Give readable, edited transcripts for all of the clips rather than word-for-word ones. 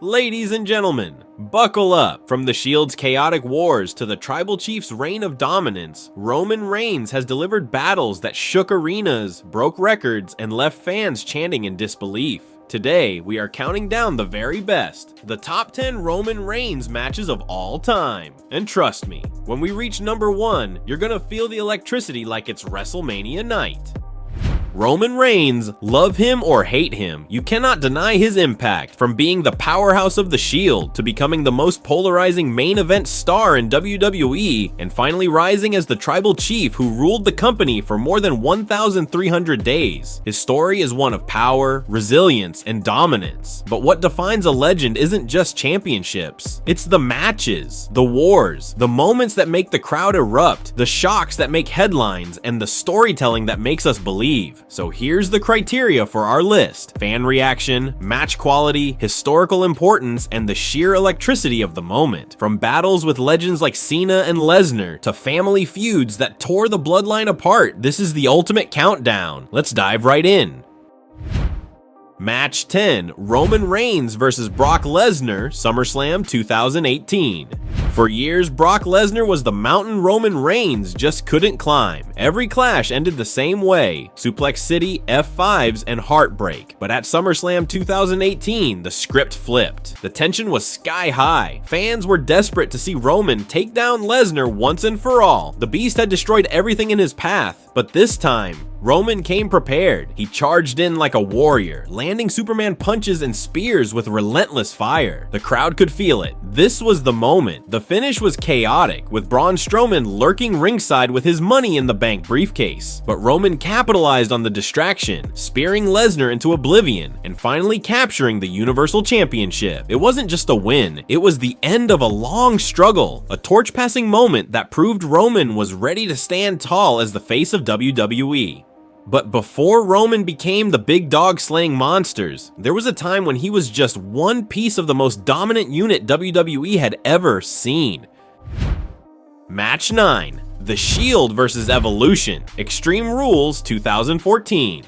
Ladies and gentlemen, buckle up. From the Shield's chaotic wars to the Tribal Chief's reign of dominance, Roman Reigns has delivered battles that shook arenas, broke records, and left fans chanting in disbelief. Today, we are counting down the very best, the top 10 Roman Reigns matches of all time. And trust me, when we reach number 1, you're gonna feel the electricity like it's WrestleMania night. Roman Reigns, love him or hate him, you cannot deny his impact, from being the powerhouse of the Shield to becoming the most polarizing main event star in WWE, and finally rising as the Tribal Chief who ruled the company for more than 1,300 days. His story is one of power, resilience, and dominance. But what defines a legend isn't just championships. It's the matches, the wars, the moments that make the crowd erupt, the shocks that make headlines, and the storytelling that makes us believe. So here's the criteria for our list: fan reaction, match quality, historical importance, and the sheer electricity of the moment. From battles with legends like Cena and Lesnar to family feuds that tore the bloodline apart, this is the ultimate countdown. Let's dive right in. Match 10, Roman Reigns vs. Brock Lesnar, SummerSlam 2018. For years, Brock Lesnar was the mountain Roman Reigns just couldn't climb. Every clash ended the same way: Suplex City, F5s, and heartbreak. But at SummerSlam 2018, the script flipped. The tension was sky high. Fans were desperate to see Roman take down Lesnar once and for all. The Beast had destroyed everything in his path, but this time, Roman came prepared. He charged in like a warrior, landing Superman punches and spears with relentless fire. The crowd could feel it. This was the moment. The finish was chaotic, with Braun Strowman lurking ringside with his Money in the Bank briefcase. But Roman capitalized on the distraction, spearing Lesnar into oblivion, and finally capturing the Universal Championship. It wasn't just a win, it was the end of a long struggle, a torch-passing moment that proved Roman was ready to stand tall as the face of WWE. But before Roman became the big dog slaying monsters, there was a time when he was just one piece of the most dominant unit WWE had ever seen. Match 9, The Shield vs. Evolution, Extreme Rules 2014.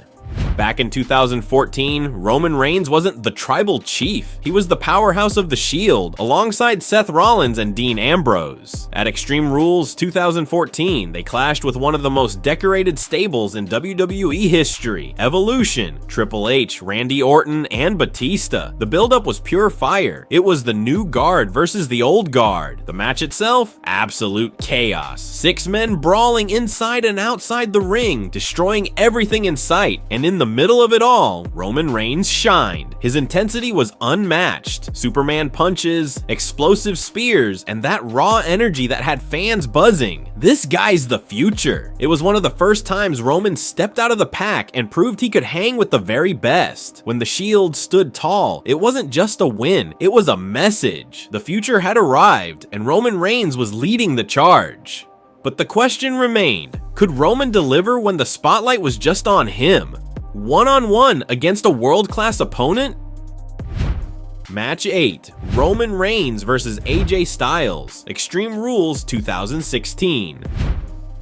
Back in 2014, Roman Reigns wasn't the Tribal Chief. He was the powerhouse of the Shield, alongside Seth Rollins and Dean Ambrose. At Extreme Rules 2014, they clashed with one of the most decorated stables in WWE history: Evolution, Triple H, Randy Orton, and Batista. The build-up was pure fire. It was the new guard versus the old guard. The match itself? Absolute chaos. 6 men brawling inside and outside the ring, destroying everything in sight. And in the middle of it all, Roman Reigns shined. His intensity was unmatched. Superman punches, explosive spears, and that raw energy that had fans buzzing. This guy's the future. It was one of the first times Roman stepped out of the pack and proved he could hang with the very best. When the Shield stood tall, it wasn't just a win, it was a message. The future had arrived, and Roman Reigns was leading the charge. But the question remained: could Roman deliver when the spotlight was just on him? One-on-one against a world-class opponent? Match 8, Roman Reigns vs. AJ Styles, Extreme Rules 2016.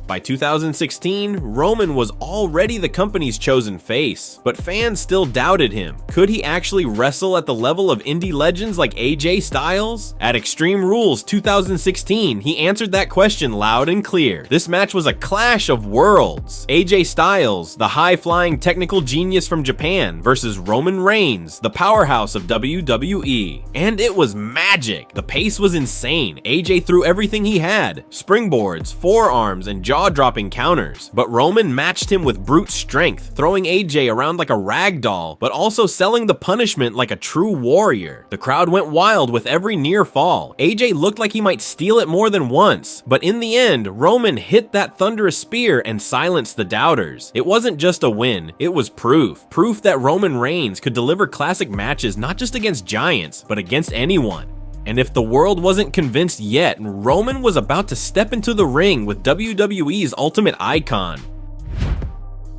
By 2016, Roman was already the company's chosen face, but fans still doubted him. Could he actually wrestle at the level of indie legends like AJ Styles? At Extreme Rules 2016, he answered that question loud and clear. This match was a clash of worlds. AJ Styles, the high-flying technical genius from Japan, versus Roman Reigns, the powerhouse of WWE. And it was magic. The pace was insane. AJ threw everything he had: springboards, forearms, and jaw-dropping counters. But Roman matched him with brute strength, throwing AJ around like a rag doll, but also selling the punishment like a true warrior. The crowd went wild with every near fall. AJ looked like he might steal it more than once, but in the end, Roman hit that thunderous spear and silenced the doubters. It wasn't just a win, it was proof that Roman Reigns could deliver classic matches not just against giants, but against anyone. And if the world wasn't convinced yet, Roman was about to step into the ring with WWE's ultimate icon.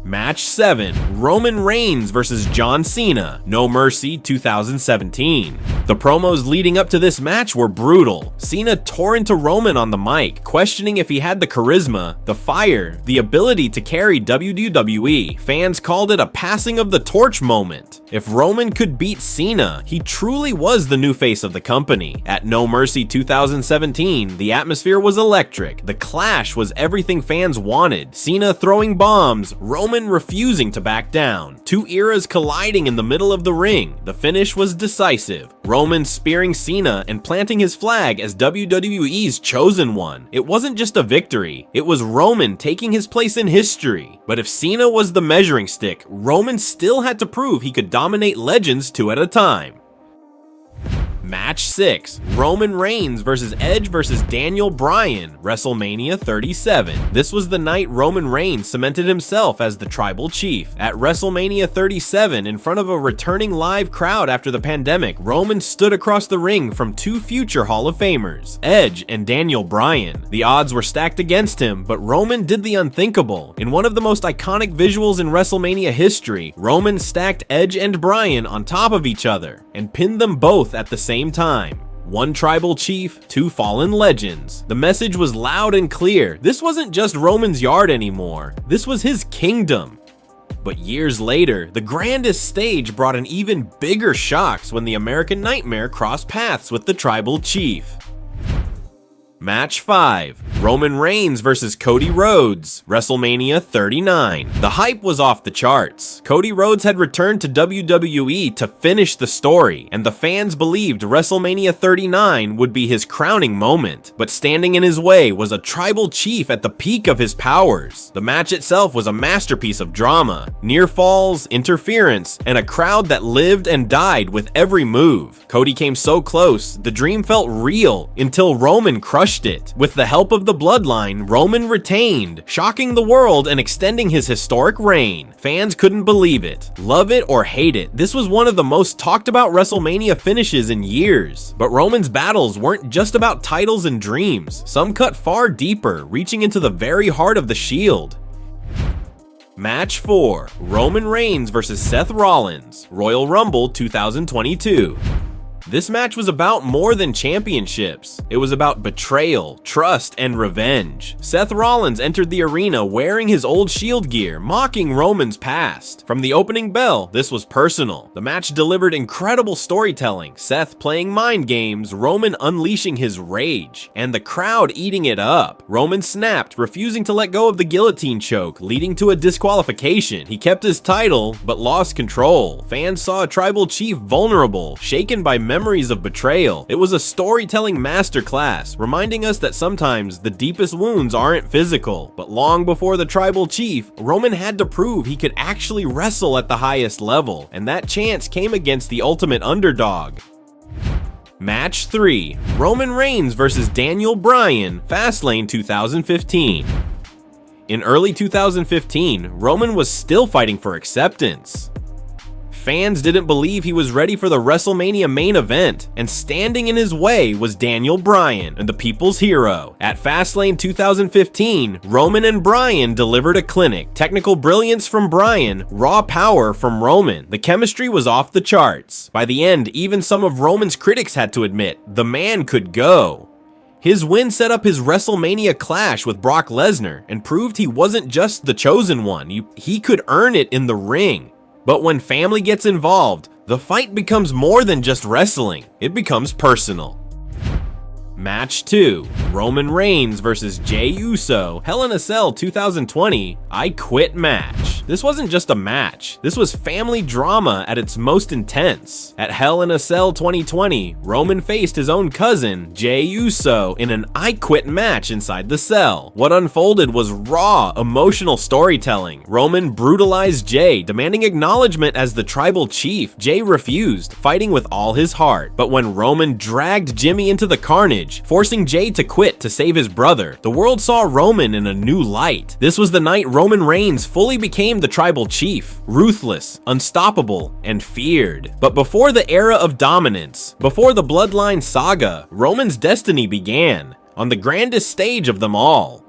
Match 7, Roman Reigns vs. John Cena, No Mercy 2017. The promos leading up to this match were brutal. Cena tore into Roman on the mic, questioning if he had the charisma, the fire, the ability to carry WWE. Fans called it a passing of the torch moment. If Roman could beat Cena, he truly was the new face of the company. At No Mercy 2017, the atmosphere was electric. The clash was everything fans wanted. Cena throwing bombs, Roman refusing to back down. Two eras colliding in the middle of the ring. The finish was decisive. Roman spearing Cena and planting his flag as WWE's chosen one. It wasn't just a victory, it was Roman taking his place in history. But if Cena was the measuring stick, Roman still had to prove he could dominate legends two at a time. Match 6. Roman Reigns vs. Edge vs. Daniel Bryan, WrestleMania 37. This was the night Roman Reigns cemented himself as the Tribal Chief. At WrestleMania 37, in front of a returning live crowd after the pandemic, Roman stood across the ring from two future Hall of Famers, Edge and Daniel Bryan. The odds were stacked against him, but Roman did the unthinkable. In one of the most iconic visuals in WrestleMania history, Roman stacked Edge and Bryan on top of each other and pinned them both at the same time. One tribal chief, two fallen legends. The message was loud and clear. This wasn't just Roman's yard anymore. This was his kingdom. But years later, the grandest stage brought an even bigger shocks when the American Nightmare crossed paths with the tribal chief. Match 5. Roman Reigns vs. Cody Rhodes, WrestleMania 39. The hype was off the charts. Cody Rhodes had returned to WWE to finish the story, and the fans believed WrestleMania 39 would be his crowning moment. But standing in his way was a tribal chief at the peak of his powers. The match itself was a masterpiece of drama, near falls, interference, and a crowd that lived and died with every move. Cody came so close, the dream felt real, until Roman crushed it. With the help of the bloodline, Roman retained, shocking the world and extending his historic reign. Fans couldn't believe it. Love it or hate it, this was one of the most talked about WrestleMania finishes in years. But Roman's battles weren't just about titles and dreams. Some cut far deeper, reaching into the very heart of the Shield. Match 4. Roman Reigns vs. Seth Rollins, Royal Rumble 2022. This match was about more than championships. It was about betrayal, trust, and revenge. Seth Rollins entered the arena wearing his old Shield gear, mocking Roman's past. From the opening bell, this was personal. The match delivered incredible storytelling, Seth playing mind games, Roman unleashing his rage, and the crowd eating it up. Roman snapped, refusing to let go of the guillotine choke, leading to a disqualification. He kept his title, but lost control. Fans saw a tribal chief vulnerable, shaken by memories of betrayal. It was a storytelling masterclass, reminding us that sometimes the deepest wounds aren't physical. But long before the tribal chief, Roman had to prove he could actually wrestle at the highest level, and that chance came against the ultimate underdog. Match 3. Roman Reigns vs. Daniel Bryan, Fastlane 2015. In early 2015, Roman was still fighting for acceptance. Fans didn't believe he was ready for the WrestleMania main event, and standing in his way was Daniel Bryan, and the people's hero. At Fastlane 2015, Roman and Bryan delivered a clinic. Technical brilliance from Bryan, raw power from Roman. The chemistry was off the charts. By the end, even some of Roman's critics had to admit, the man could go. His win set up his WrestleMania clash with Brock Lesnar, and proved he wasn't just the chosen one, he could earn it in the ring. But when family gets involved, the fight becomes more than just wrestling, it becomes personal. Match 2. Roman Reigns vs. Jey Uso, Hell in a Cell 2020, I Quit match. This wasn't just a match, this was family drama at its most intense. At Hell in a Cell 2020, Roman faced his own cousin, Jey Uso, in an I Quit match inside the cell. What unfolded was raw, emotional storytelling. Roman brutalized Jey, demanding acknowledgement as the tribal chief. Jey refused, fighting with all his heart. But when Roman dragged Jimmy into the carnage, forcing Jey to quit to save his brother, the world saw Roman in a new light. This was the night Roman Reigns fully became the tribal chief, ruthless, unstoppable, and feared. But before the era of dominance, before the bloodline saga, Roman's destiny began, on the grandest stage of them all.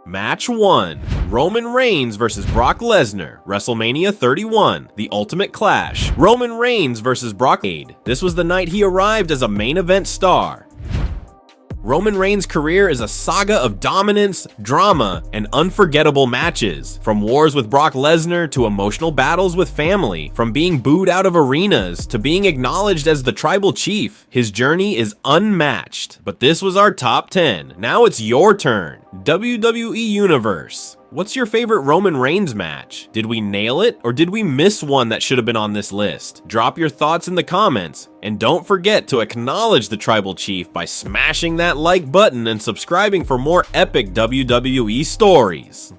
Match 1. Roman Reigns vs. Brock Lesnar, WrestleMania 31, The Ultimate Clash. Roman Reigns vs. Brock. This was the night he arrived as a main event star. Roman Reigns' career is a saga of dominance, drama, and unforgettable matches. From wars with Brock Lesnar to emotional battles with family, from being booed out of arenas to being acknowledged as the tribal chief, his journey is unmatched. But this was our top 10. Now it's your turn. WWE Universe. What's your favorite Roman Reigns match? Did we nail it, or did we miss one that should have been on this list? Drop your thoughts in the comments, and don't forget to acknowledge the Tribal Chief by smashing that like button and subscribing for more epic WWE stories.